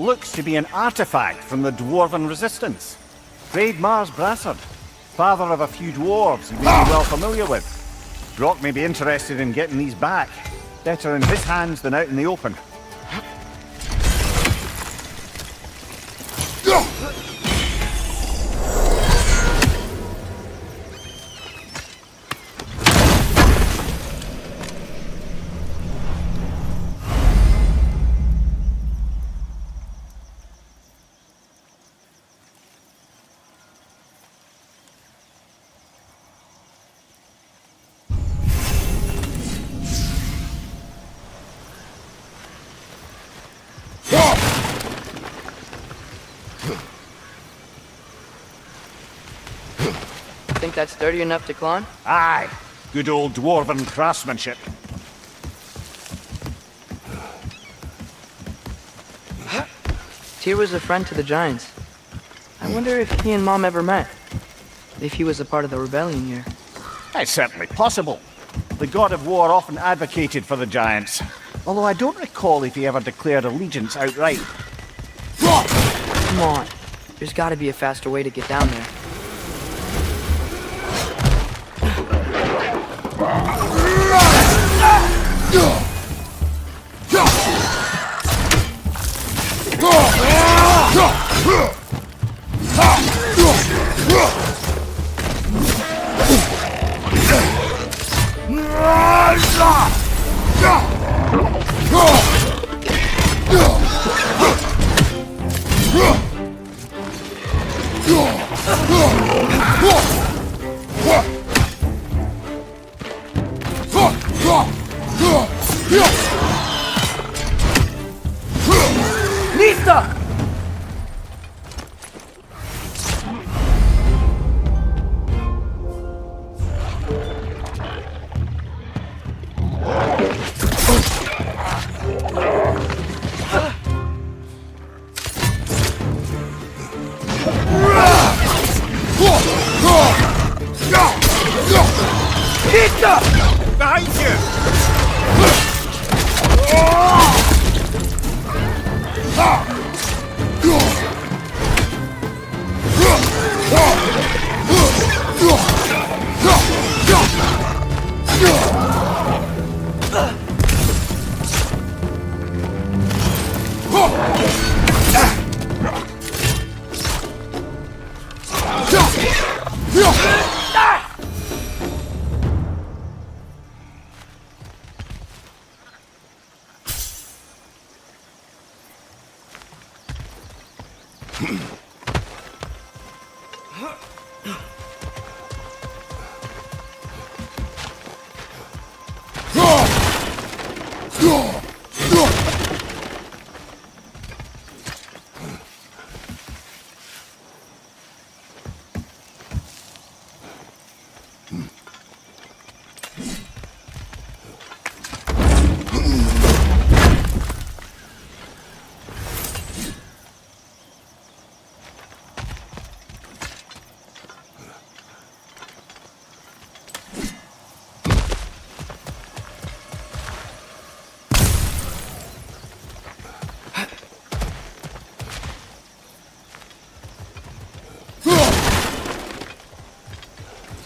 looks to be an artifact from the Dwarven Resistance. Great Mars Brassard, father of a few dwarves you may be well familiar with. Brock may be interested in getting these back. Better in his hands than out in the open. Think that's sturdy enough to climb? Aye, good old Dwarven craftsmanship. Tyr was a friend to the Giants. I wonder if he and Mom ever met. If he was a part of the rebellion here. It's certainly possible. The god of war often advocated for the Giants. Although I don't recall if he ever declared allegiance outright. Come on. There's gotta be a faster way to get down there. Lista! Behind you!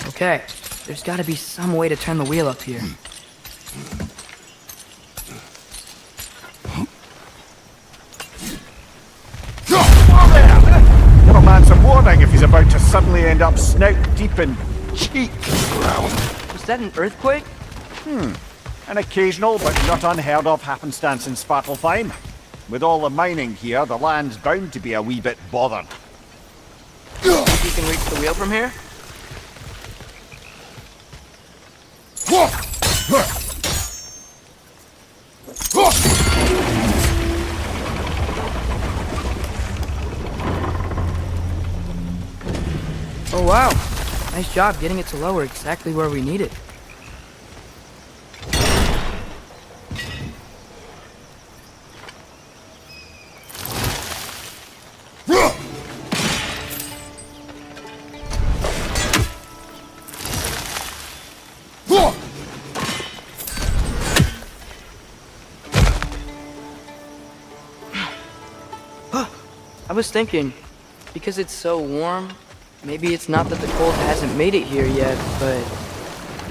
Okay, there's gotta be some way to turn the wheel up here. Give a man some warning if he's about to suddenly end up snout deep in cheek ground. Was that an earthquake? An occasional but not unheard of happenstance in Svartalfheim. With all the mining here, the land's bound to be a wee bit bothered. Think you can reach the wheel from here? Oh wow, nice job getting it to lower exactly where we need it. was thinking, because it's so warm, maybe it's not that the cold hasn't made it here yet, but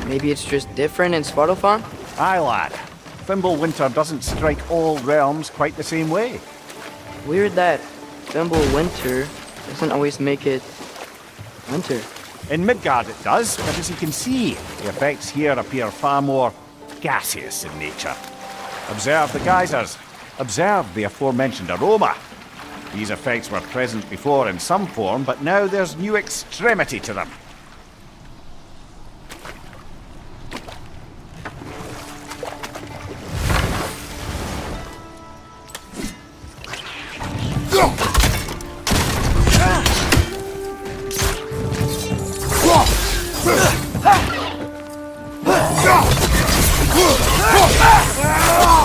maybe it's just different in Svartalfheim? Aye, lad. Thimble winter doesn't strike all realms quite the same way. Weird that Thimble winter doesn't always make it winter. In Midgard it does, but as you can see, the effects here appear far more gaseous in nature. Observe the geysers. Observe the aforementioned aroma. These effects were present before in some form, but now there's new extremity to them.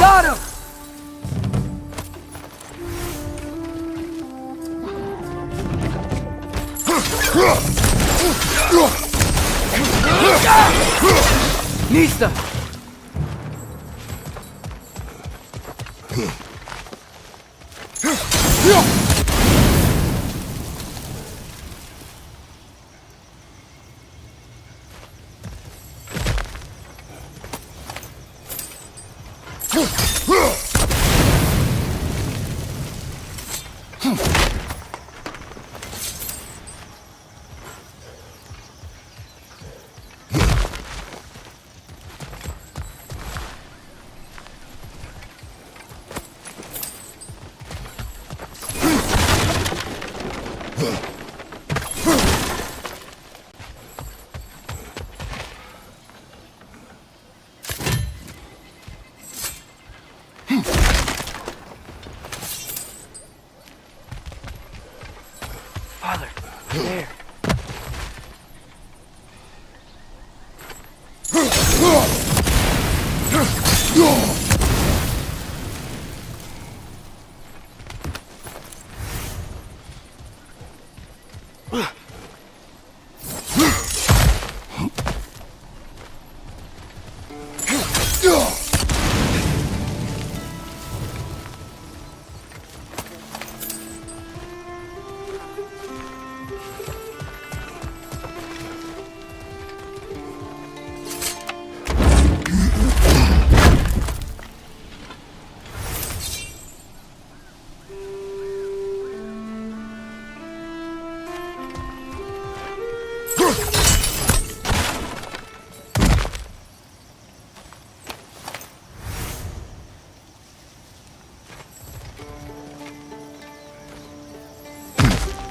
Got him! Nista! Father, there.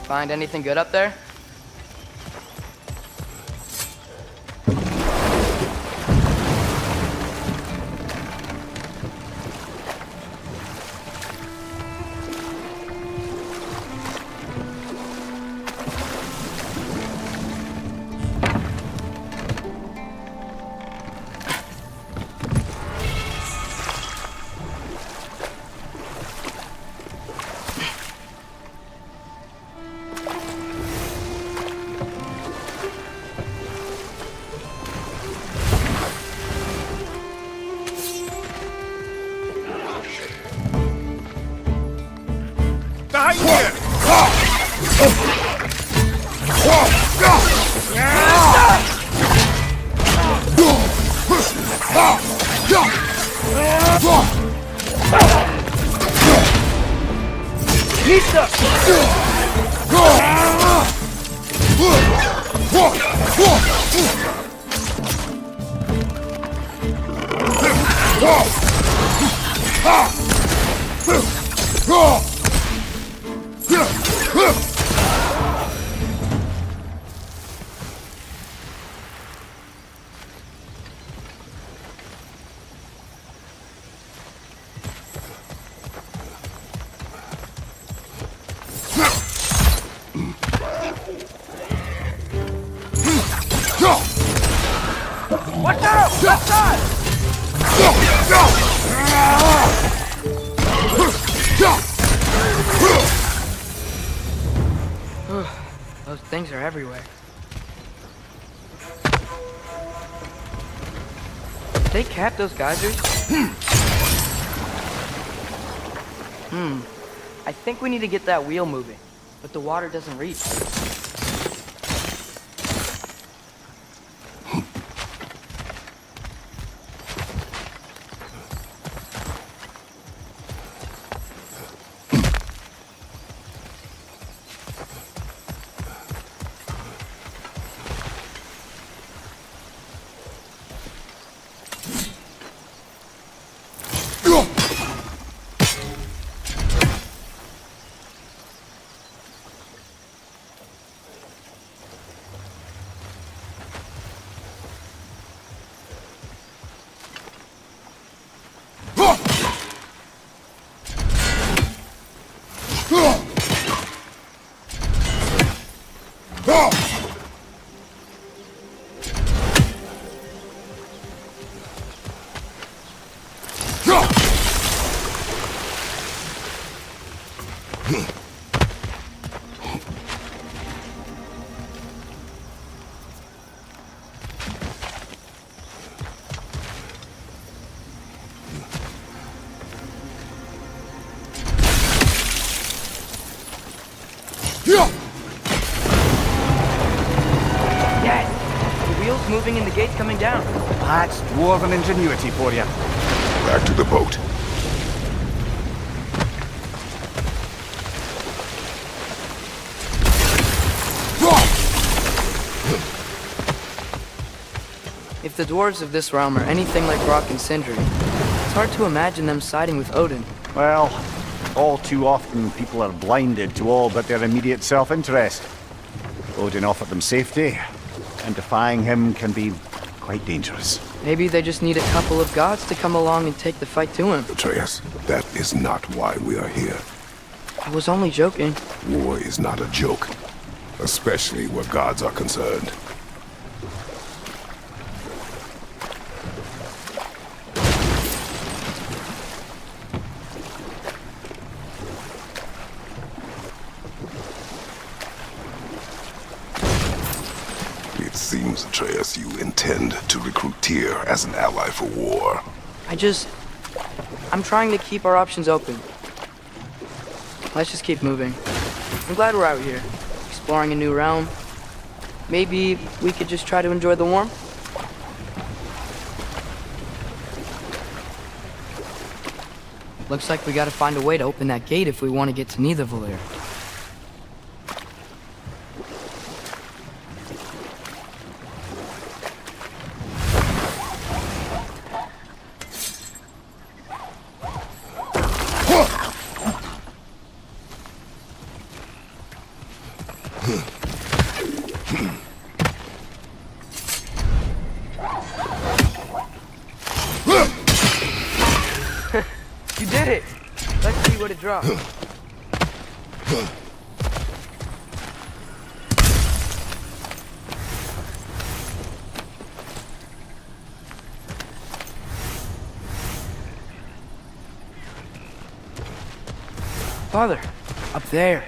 Find anything good up there? Behind you! Watch out! Left side! Those things are everywhere. Did they cap those geysers? I think we need to get that wheel moving, but the water doesn't reach. Yes! The wheel's moving and the gate's coming down. That's dwarven ingenuity for you. Back to the boat. If the dwarves of this realm are anything like Rock and Sindri, it's hard to imagine them siding with Odin. Well, all too often people are blinded to all but their immediate self-interest. Odin offered them safety, and defying him can be quite dangerous. Maybe they just need a couple of gods to come along and take the fight to him. Atreus, that is not why we are here. I was only joking. War is not a joke, especially where gods are concerned. It seems, Atreus, you intend to recruit Tyr as an ally for war. I'm trying to keep our options open. Let's just keep moving. I'm glad we're out here, exploring a new realm. Maybe we could just try to enjoy the warmth? Looks like we gotta find a way to open that gate if we want to get to Nidavellir. You did it! Let's see what it drops. Father, up there.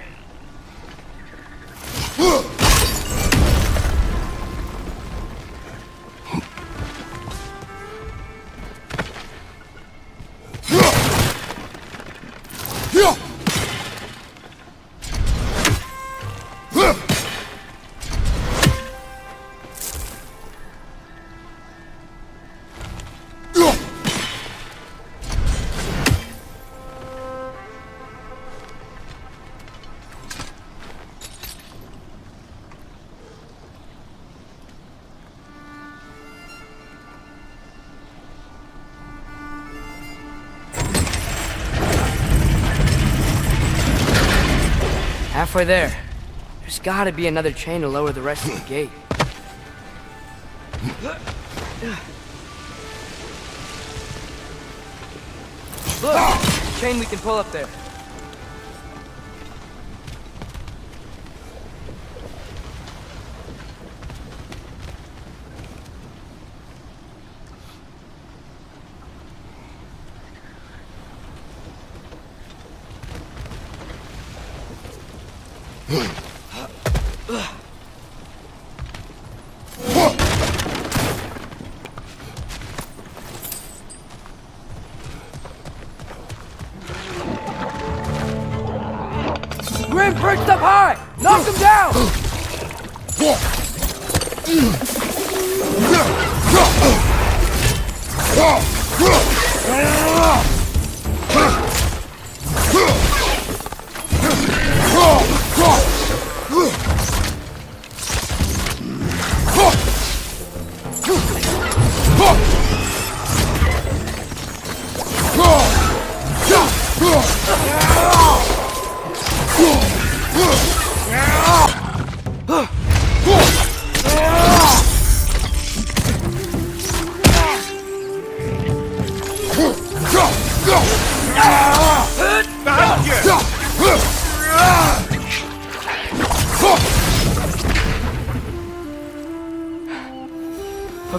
Halfway there. There's gotta be another chain to lower the rest of the gate. Look! There's a chain we can pull up there.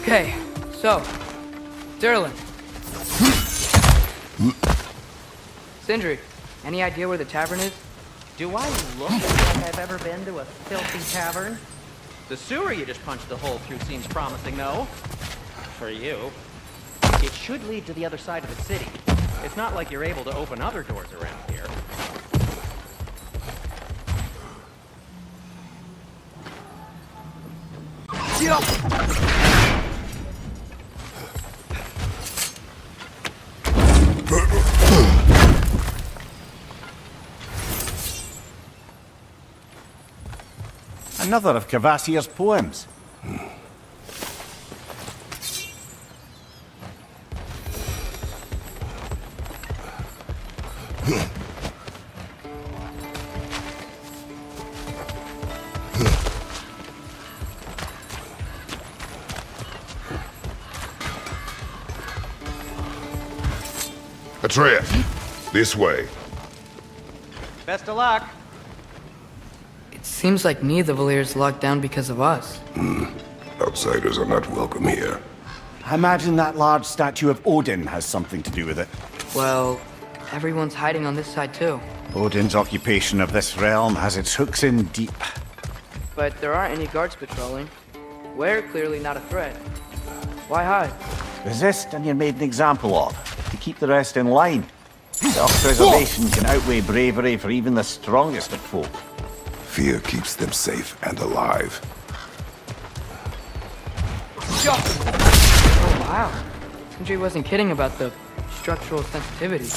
Okay, so, Derlin. Sindri, any idea where the tavern is? Do I look like I've ever been to a filthy tavern? The sewer you just punched the hole through seems promising, though. For you. It should lead to the other side of the city. It's not like you're able to open other doors around here. Another of Kvasir's poems. Atreus, this way. Best of luck. It seems like neither Valyr's locked down because of us. Outsiders are not welcome here. I imagine that large statue of Odin has something to do with it. Well, everyone's hiding on this side too. Odin's occupation of this realm has its hooks in deep. But there aren't any guards patrolling. We're clearly not a threat. Why hide? Resist and you're made an example of, to keep the rest in line. Self-preservation can outweigh bravery for even the strongest of folk. Fear keeps them safe and alive. Oh wow. Sindri wasn't kidding about the structural sensitivity.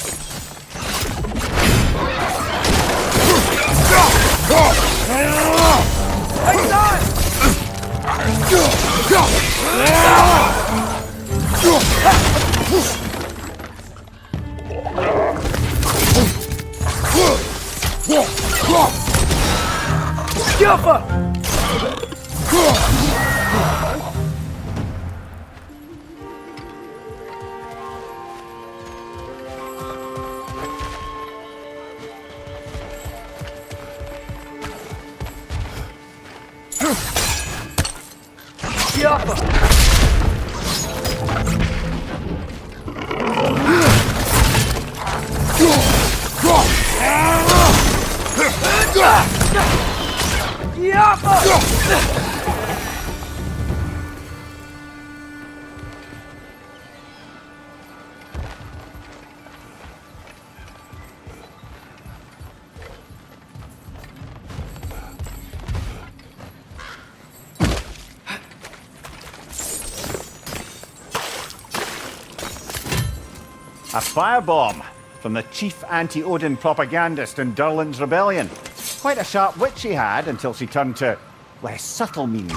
A firebomb from the chief anti-Odin propagandist in Durlin's rebellion. Quite a sharp wit she had until she turned to less subtle means.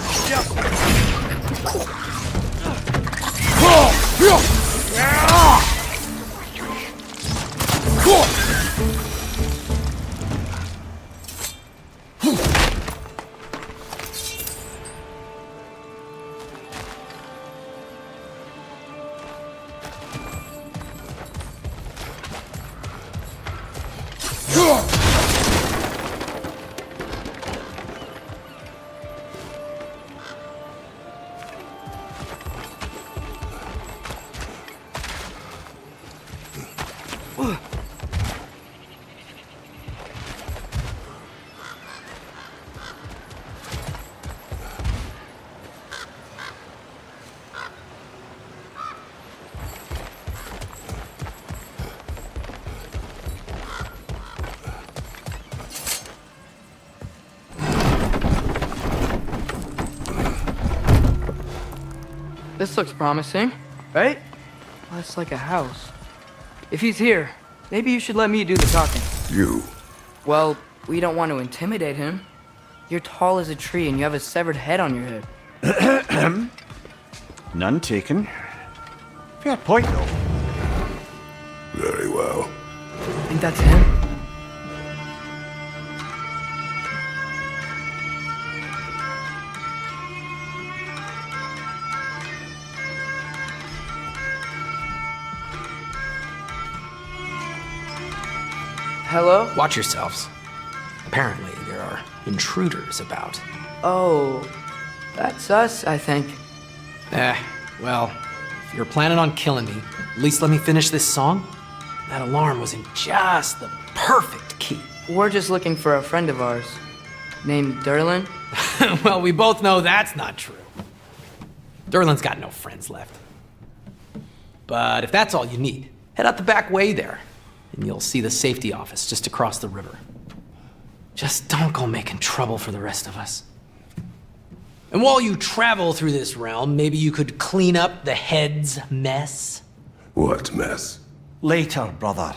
This looks promising, right? Less like a house. If he's here, maybe you should let me do the talking. You. Well, we don't want to intimidate him. You're tall as a tree and you have a severed head on your head. None taken. Fair point, though. Very well. Think that's him? Hello? Watch yourselves. Apparently, there are intruders about. Oh, that's us, I think. Well, if you're planning on killing me, at least let me finish this song. That alarm was in just the perfect key. We're just looking for a friend of ours named Derlin. Well, we both know that's not true. Derlin's got no friends left. But if that's all you need, head out the back way there, and you'll see the safety office just across the river. Just don't go making trouble for the rest of us. And while you travel through this realm, maybe you could clean up the head's mess? What mess? Later, brother.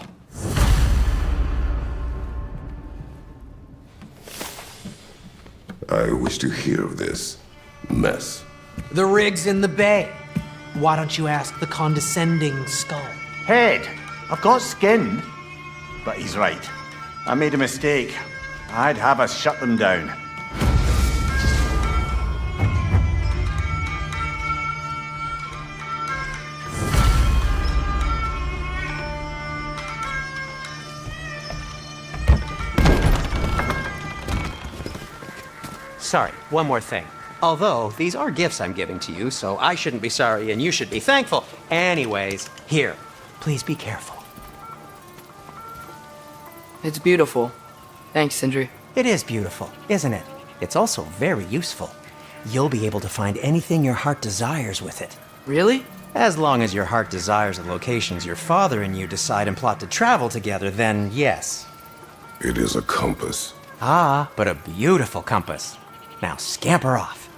I wish to hear of this mess. The rig's in the bay. Why don't you ask the condescending skull? Head, I've got skin. But he's right. I made a mistake. I'd have us shut them down. Sorry, one more thing. Although, these are gifts I'm giving to you, so I shouldn't be sorry and you should be thankful. Anyways, here, please be careful. It's beautiful. Thanks, Sindri. It is beautiful, isn't it? It's also very useful. You'll be able to find anything your heart desires with it. Really? As long as your heart desires the locations your father and you decide and plot to travel together, then yes. It is a compass. Ah, but a beautiful compass. Now scamper off.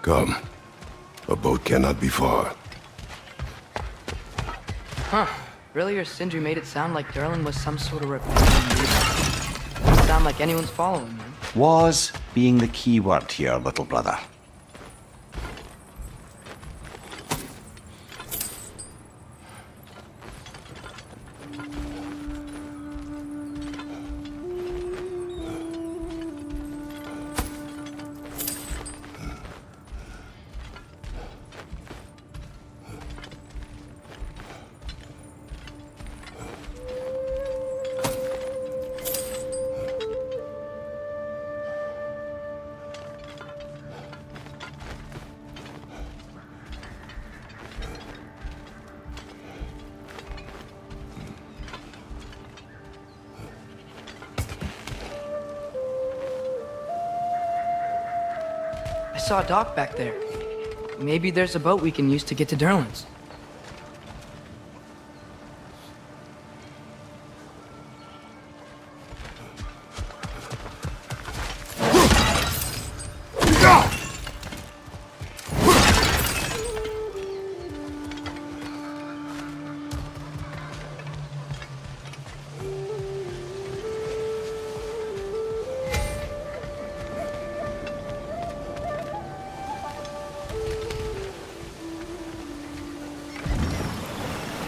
Come. A boat cannot be far. Huh. Earlier, Sindri made it sound like Derlin was some sort of rebellion. Doesn't sound like anyone's following him. Was being the key word here, little brother. I saw a dock back there. Maybe there's a boat we can use to get to Derlin's.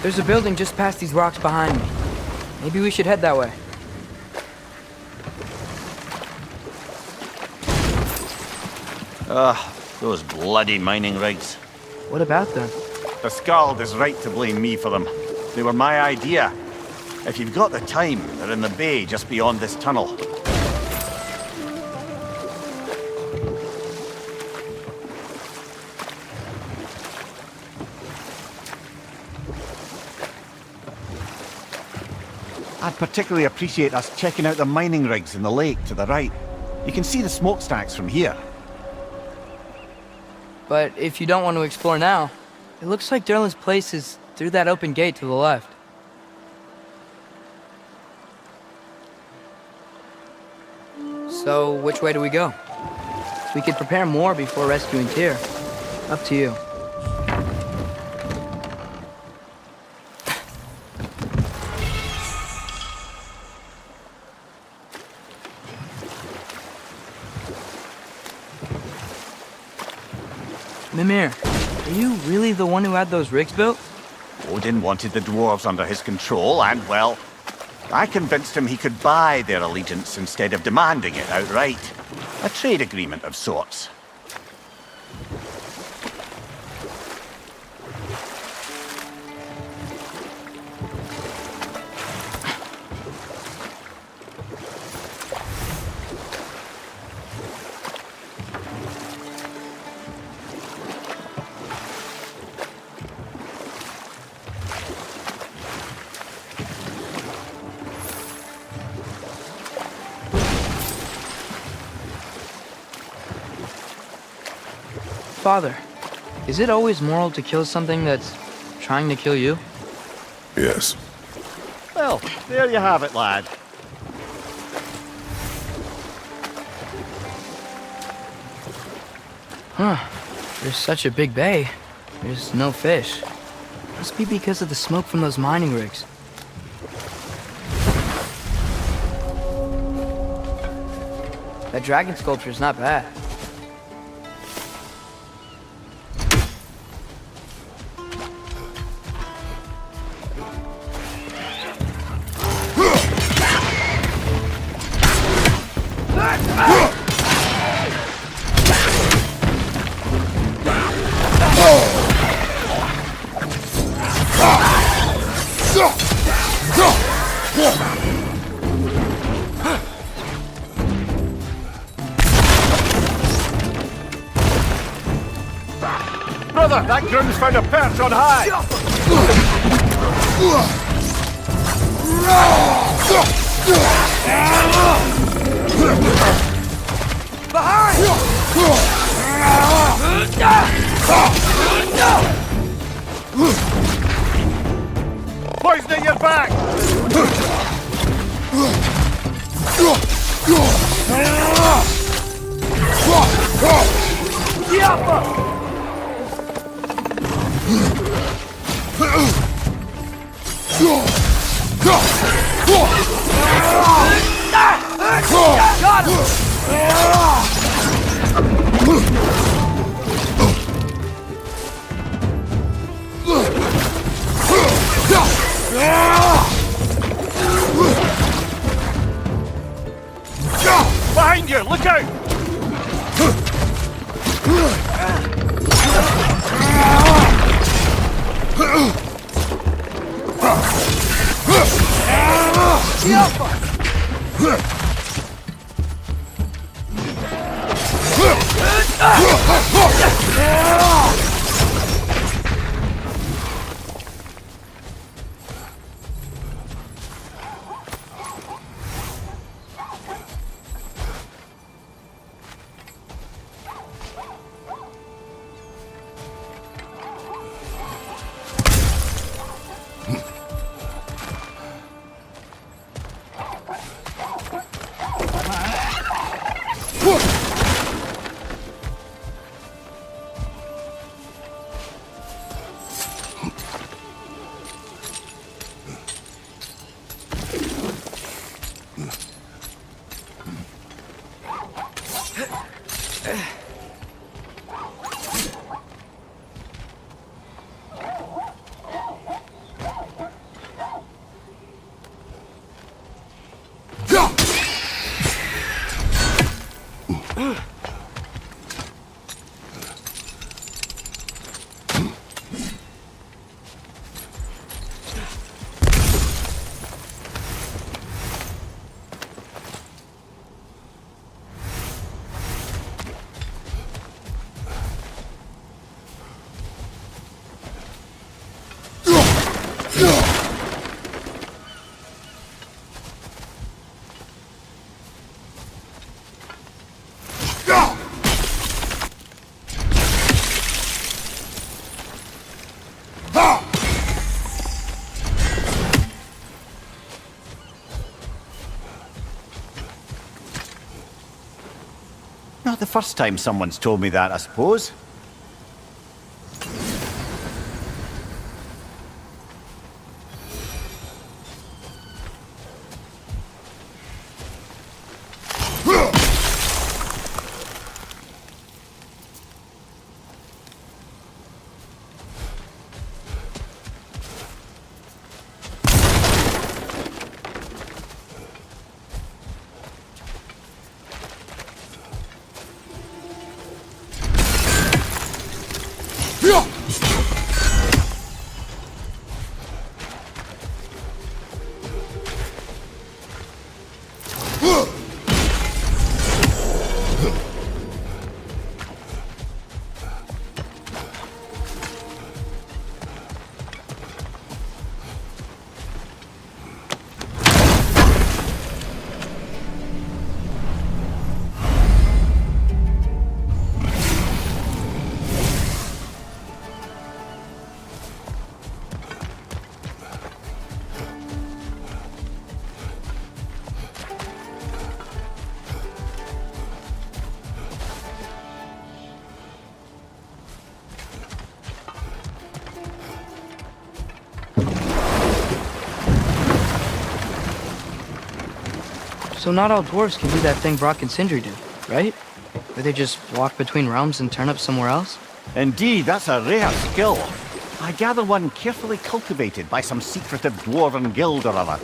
There's a building just past these rocks behind me. Maybe we should head that way. Those bloody mining rigs. What about them? The Skald is right to blame me for them. They were my idea. If you've got the time, they're in the bay just beyond this tunnel. I'd particularly appreciate us checking out the mining rigs in the lake to the right. You can see the smokestacks from here. But if you don't want to explore now, it looks like Derlin's place is through that open gate to the left. So, which way do we go? We could prepare more before rescuing Tyr. Up to you. Mimir, are you really the one who had those rigs built? Odin wanted the dwarves under his control, and, well, I convinced him he could buy their allegiance instead of demanding it outright. A trade agreement of sorts. Father, is it always moral to kill something that's trying to kill you? Yes. Well, there you have it, lad. There's such a big bay. There's no fish. Must be because of the smoke from those mining rigs. That dragon sculpture's not bad. Brother, that groom's found a perch on high! Poisoning your back! Behind you! Look out! Not the first time someone's told me that, I suppose. So not all dwarves can do that thing Brock and Sindri do, right? Where they just walk between realms and turn up somewhere else? Indeed, that's a rare skill. I gather one carefully cultivated by some secretive dwarven guild or other.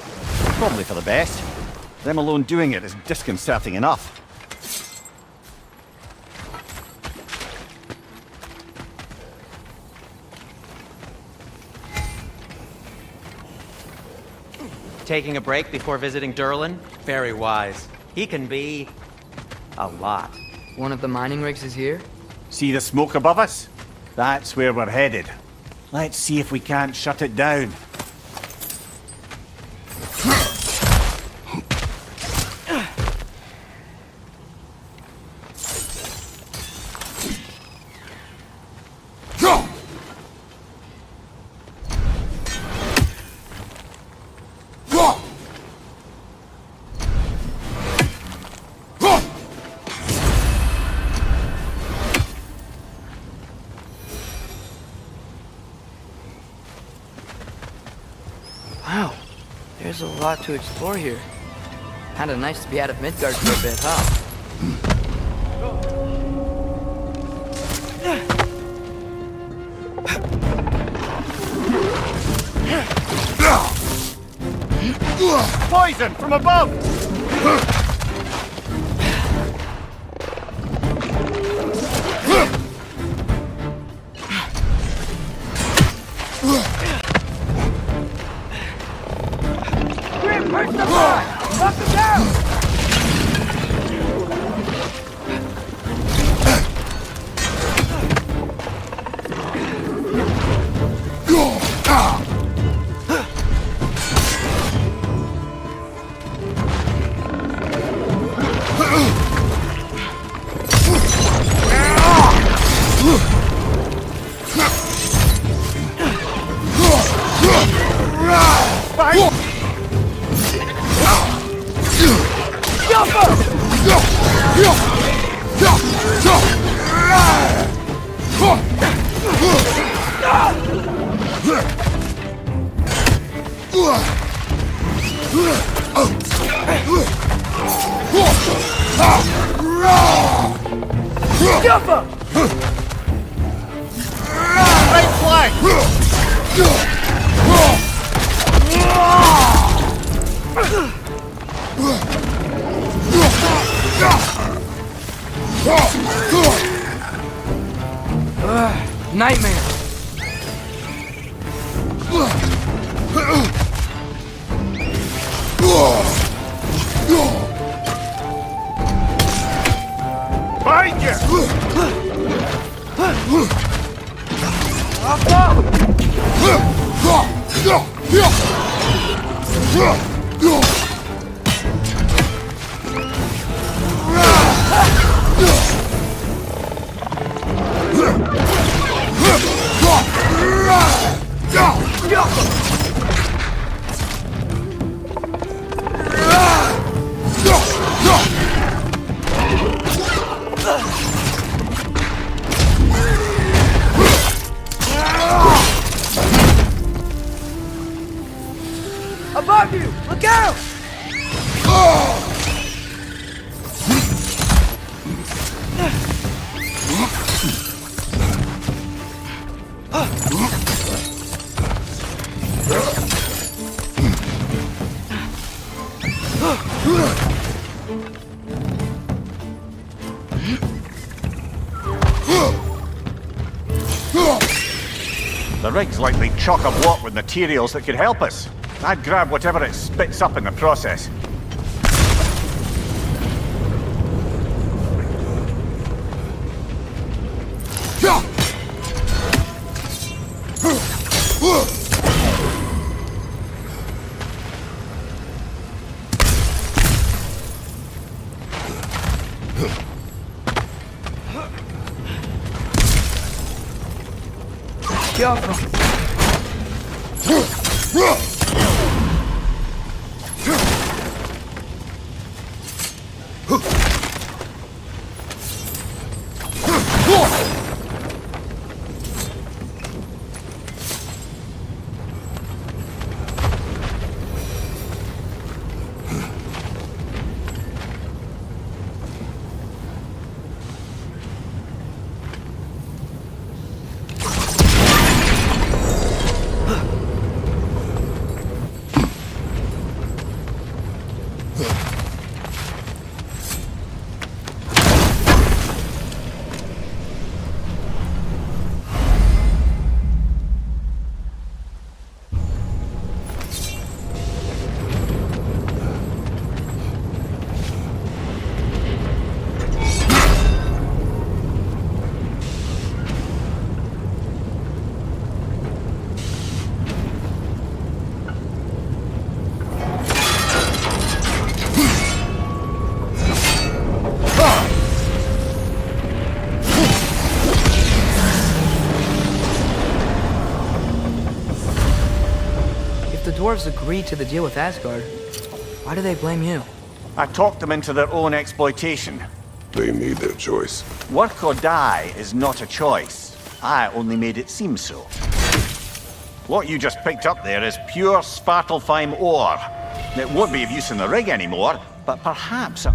Probably for the best. Them alone doing it is disconcerting enough. Taking a break before visiting Durlin? Very wise. He can be... a lot. One of the mining rigs is here? See the smoke above us? That's where we're headed. Let's see if we can't shut it down. Wow, there's a lot to explore here. Kinda nice to be out of Midgard for a bit, huh? Poison from above! Nightmare! Behind you! Above you! Look out! The rig's likely chock-a-block with materials that could help us. I'd grab whatever it spits up in the process. If the dwarves agreed to the deal with Asgard, why do they blame you? I talked them into their own exploitation. They made their choice. Work or die is not a choice. I only made it seem so. What you just picked up there is pure Svartalfheim ore. It won't be of use in the rig anymore, but perhaps